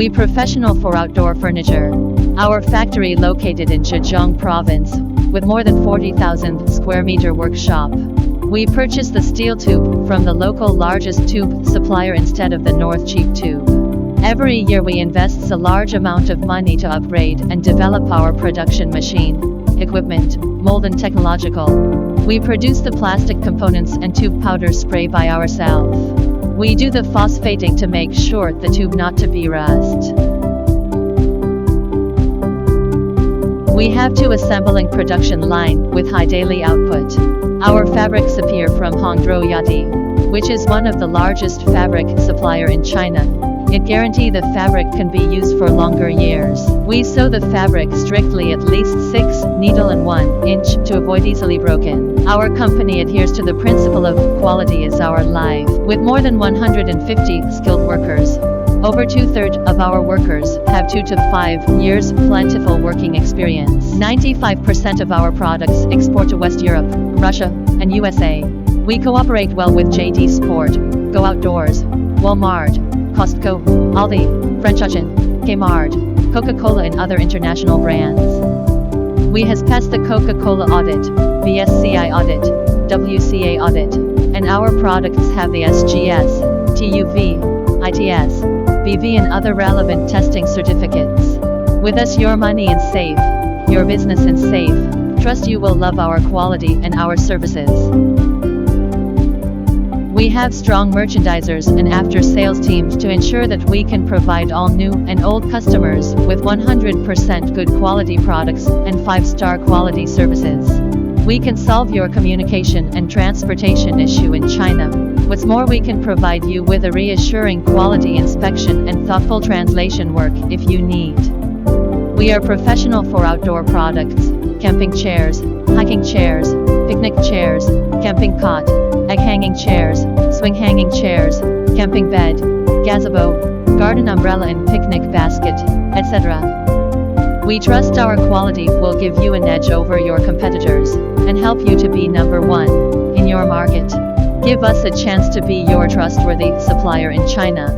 We professional for outdoor furniture. Our factory located in Zhejiang Province, with more than 40,000 square meter workshop. We purchase the steel tube from the local largest tube supplier instead of the North cheap tube. Every year we invest a large amount of money to upgrade and develop our production machine, equipment, mold and technological. We produce the plastic components and tube powder spray by ourselves. We do the phosphating to make sure the tube not to be rust. We have two assembling production line with high daily output. Our fabrics appear from Hongdro, which is one of the largest fabric supplier in China. It guarantees the fabric can be used for longer years. We sew the fabric strictly at least 6 needle and 1 inch to avoid easily broken. Our company adheres to the principle of quality is our life. With more than 150 skilled workers, over 2/3 of our workers have 2 to 5 years plentiful working experience. 95% of our products export to West Europe, Russia, and USA. We cooperate well with JD Sport, Go Outdoors, Walmart, COSTCO, ALDI, French Auchan, KMart, Coca Cola and other international brands. We has passed the Coca Cola audit, BSCI audit, WCA audit, and our products have the SGS, TUV, ITS, BV and other relevant testing certificates. With us your money is safe, your business is safe. Trust you will love our quality and our services. We have strong merchandisers and after-sales teams to ensure that we can provide all new and old customers with 100% good quality products and 5-star quality services. We can solve your communication and transportation issue in China. What's more, we can provide you with a reassuring quality inspection and thoughtful translation work if you need. We are professional for outdoor products, camping chairs, hiking chairs, picnic chairs, camping cot, egg hanging chairs, swing hanging chairs, camping bed, gazebo, garden umbrella and picnic basket, etc. We trust our quality will give you an edge over your competitors and help you to be number one in your market. Give us a chance to be your trustworthy supplier in China.